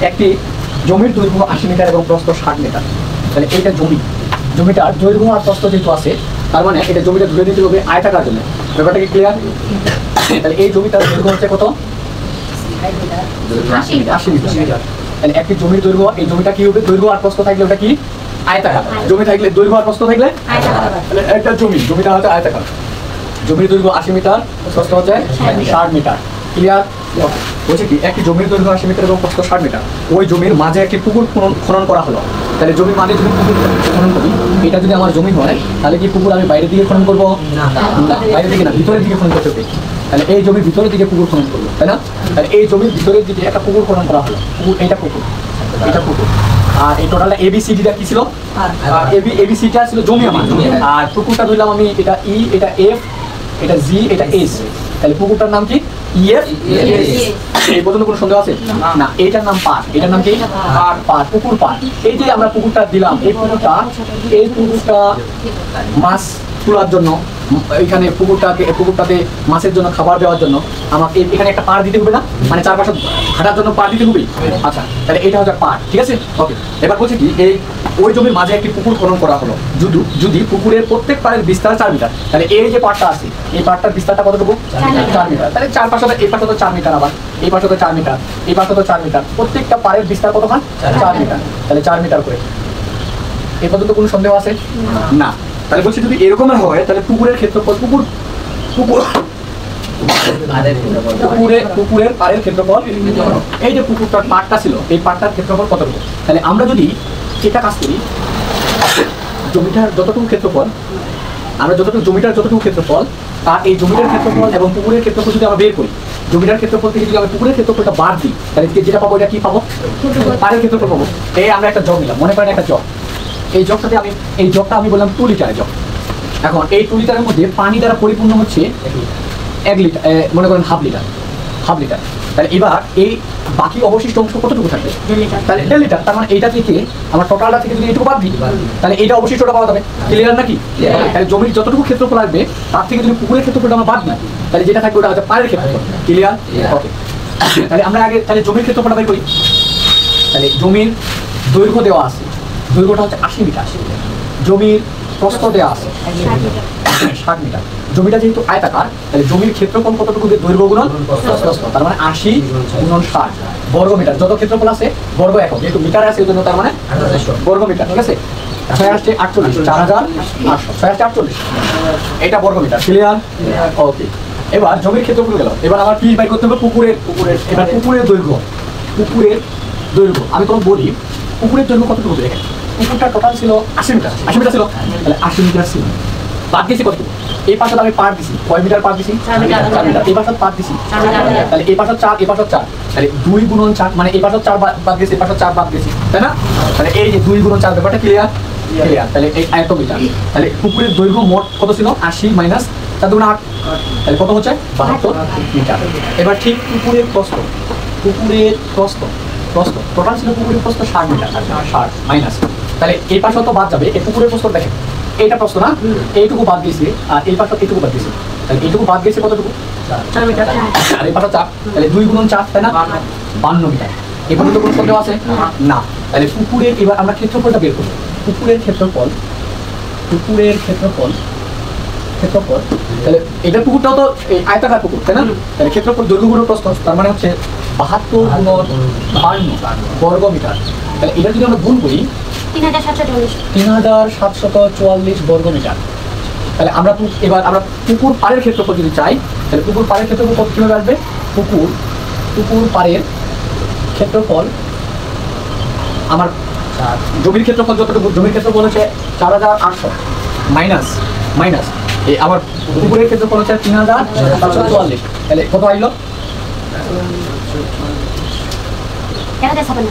একটি জমির দৈর্ঘ্য 80 মিটার এবং প্রস্থ 60 মিটার। তাহলে এইটা জমিটার দৈর্ঘ্য আর প্রস্থ যেহেতু আছে, তার মানে এটা জমিটা ধরে দিতে হবে আয়তাকার জন্য। ব্যাপারটা কি ক্লিয়ার? তাহলে এই জমিটার দৈর্ঘ্য হচ্ছে কত? 80 মিটার। তাহলে একটি জমির দৈর্ঘ্য, এই জমিটা কি হবে? দৈর্ঘ্য আর প্রস্থ থাকলে ওটা কি আয়তাকার। জমি থাকলে দৈর্ঘ্য আর প্রস্থ থাকলে আয়তাকার। তাহলে একটা জমিটা হচ্ছে আয়তাকার। জমির দৈর্ঘ্য 80 মিটার, প্রস্থ হচ্ছে 60 মিটার। ক্লিয়ার? বলছে কি একটি জমির দৈর্ঘ্য 80 মিটার এবং প্রস্থ 60 মিটার। ওই জমির মাঝে একটি পুকুর খনন করা হলো। তাহলে জমির মাঝে যদি পুকুর খনন করি, এটা যদি আমার জমি হয়, তাহলে কি পুকুর আমি বাইরের দিকে খনন করবো? না, বাইরের দিকে না, ভিতরের দিকে খনন করতে হবে। তাহলে এই জমির ভিতরের দিকে পুকুর খনন করবো, তাই না? তাহলে এই জমির ভিতরের দিকে একটা পুকুর খনন করা হলো। এটা পুকুর। আর এই টোটালটা এবিসিডিটা কি ছিল? এবিসিটা ছিল জমি আমার। আর পুকুরটা ধরলাম আমি, এটা ই, এটা এফ, এটা জি, এটা এস। তাহলে পুকুরটার নাম কি? ইএফ। এই পর্যন্ত কোনো সন্দেহ আছে? না। এটার নাম পাট। এটার নাম কি? পাট। পুকুর পাট। এই যে আমরা পুকুরটা দিলাম, এই পুকুরটা মাছ তোলার জন্য, এখানে পুকুরটাতে মাছের জন্য খাবার দেওয়ার জন্য আমাকে এখানে একটা পাড় দিতে হবে না? মানে চারপাশে হাঁটার জন্য পাড় দিতে হবে। আচ্ছা, তাহলে এটা হচ্ছে পাড়। ঠিক আছে, ওকে। এবার বলছি কি ওই জমির মাঝে একটি পুকুর খনন করা হলো। যদি পুকুরের প্রত্যেক পাড়ের বিস্তার 4 মিটার, তাহলে এই যে পাড়টা আছে, এই পাড়টার বিস্তারটা কতটুকু? 4 মিটার। তাহলে চারপাশে এই পাশে তো 4 মিটার, আবার এই পাশে তো 4 মিটার, এই পাশে তো 4 মিটার। প্রত্যেকটা পাড়ের বিস্তার কতক্ষণ? 4 মিটার। তাহলে 4 মিটার করে। এই পর্যন্ত কোনো সন্দেহ আছে? না। তাহলে বলছি যদি এরকমের হয়, তাহলে পুকুরের ক্ষেত্রফল, পুকুরের পাড়ের ক্ষেত্রফল, এই যে পুকুরটার পাড়টা ছিল, এই পাড়টার ক্ষেত্রফল কতটুকু? তাহলে আমরা যদি এটা কাজ করি, জমিটার যতটুকু ক্ষেত্রফল, জমিটার যতটুকু ক্ষেত্রফল, আর এই জমিটার ক্ষেত্রফল এবং পুকুরের ক্ষেত্রফল যদি আমরা বের করি, জমিটার ক্ষেত্রফল থেকে যদি আমরা পুকুরের ক্ষেত্রফলটা বাদ দিই, তাহলে যেটা পাবো, এটা কি পাবো? পাড়ের ক্ষেত্রফল পাবো। এই আমরা একটা জগ নিলাম, মনে করেন একটা জগ। এই জগটা আমি বললাম 2 লিটারের জগ। এখন এই 2 লিটারের মধ্যে পানি দ্বারা পরিপূর্ণ হচ্ছে 1 লিটার, মনে করেন হাফ লিটার। তাহলে এবার এই বাকি অবশিষ্ট অংশ কতটুকু থাকবে? 1.5 লিটার। তাহলে 1.5 লিটার, তার মানে এইটা থেকে আমার টোটালটা থেকে যদি এইটুকু বাদ দিই, তাহলে এইটা অবশিষ্টটা পাওয়া যাবে। ক্লিয়ার নাকি? তাহলে জমির যতটুকু ক্ষেত্রফল আসবে, তার থেকে যদি পুকুরের ক্ষেত্রফলটা আমরা বাদ দিই, তাহলে যেটা থাকবে ওটা হচ্ছে পাড়ের ক্ষেত্রফল। ক্লিয়ার? ওকে। তাহলে আমরা আগে জমির ক্ষেত্রফলটা বের করি। তাহলে জমির দৈর্ঘ্য দেওয়া আছে, দৈর্ঘ্যটা হচ্ছে 80 মিটার। জমির প্রস্থ দেওয়া আছে 60 মিটার। জমিটা যেহেতু আয়তাকার, তাহলে জমির ক্ষেত্রফল কতটুকু? দৈর্ঘ্য গুণন প্রস্থ, তার মানে 80 গুণন 60 বর্গ মিটার। যত ক্ষেত্রফল আছে বর্গ একক, যেহেতু মিটার আছে, এই জন্য তার মানে বর্গ মিটার। ঠিক আছে, 6 আসছে 48, 4800, 6 আসছে 48, এটা বর্গ মিটার। ক্লিয়ার? ওকে। এবার জমির ক্ষেত্রফল গেল। এবার আমার কি বাই করতে হবে? পুকুরের। এবার পুকুরের দৈর্ঘ্য আমি তখন বলি, পুকুরের দৈর্ঘ্য কতটুকু? দেখেন, পুকুরটা টোটাল ছিল 80 মিটার। 80 মিটার ছিল, তাহলে 80 মিটার ছিল। বাদ দিয়েছি কতটুকু? এই পাশে আমি পার দিছি, কয় মিটার পার দিছি? 4 মিটার। এই পাশে পার দিছি 4 মিটার। তাহলে এই পাশে 4, এই পাশে 4, তাহলে 2 গুণন 4, মানে এই পাশে 4 বাদ দিয়েছি, এই পাশে 4 বাদ দিয়েছি, তাই না? তাহলে এই যে 2 গুণন 4 ব্যাপারটা ক্লিয়ার? তাহলে এই আয়ত মিটার। তাহলে পুকুরের দৈর্ঘ্য মোট কত ছিল? 80 মাইনাস 4 দুগুণ 8, তাহলে কত হচ্ছে? 72 মিটার। এবার ঠিক পুকুরের প্রস্থ টোটাল ছিল পুকুরের প্রস্থ 60 মিটার। 60 মাইনাস, তাহলে এই পাশে তো বাদ যাবে। এই পুকুরের প্রস্থ দেখেন, এইটা প্রস্থ না, এইটুকু বাদ দিয়েছে, আর এই পাশে এইটুকু বাদ দিয়েছে। তাহলে এইটুকু বাদ গেছে কতটুকু? 4 মিটার। আর এই পাশে 4, তাহলে 2 গুণন 4, তাই না? 52 মিটার। এই পর্যন্ত কোনো সন্দেহ আছে? না। তাহলে পুকুরের, এবার আমরা ক্ষেত্রফলটা বের করব। পুকুরের ক্ষেত্রফল, তাহলে এটা পুকুরটাও তো আয়তাকার পুকুর, তাই না? তাহলে ক্ষেত্রফল দৈর্ঘ্য গুণ প্রস্থ, তার মানে হচ্ছে 72 গুণন 52 বর্গ মিটার। তাহলে এটা যদি আমরা গুণ করি, 3744 বর্গ মিটার। তাহলে এবার আমরা পুকুর পাড়ের ক্ষেত্রফল যদি চাই, তাহলে পুকুর পাড়ের ক্ষেত্রফল কত কিভাবে আসবে? পুকুর পাড়ের ক্ষেত্রফল, আমার জমির ক্ষেত্রফল যতটুকু, জমির ক্ষেত্রফল হচ্ছে 4800 মাইনাস এই আমার পুকুরের ক্ষেত্রফল হচ্ছে 3744, তাহলে কত আইলো? 1056।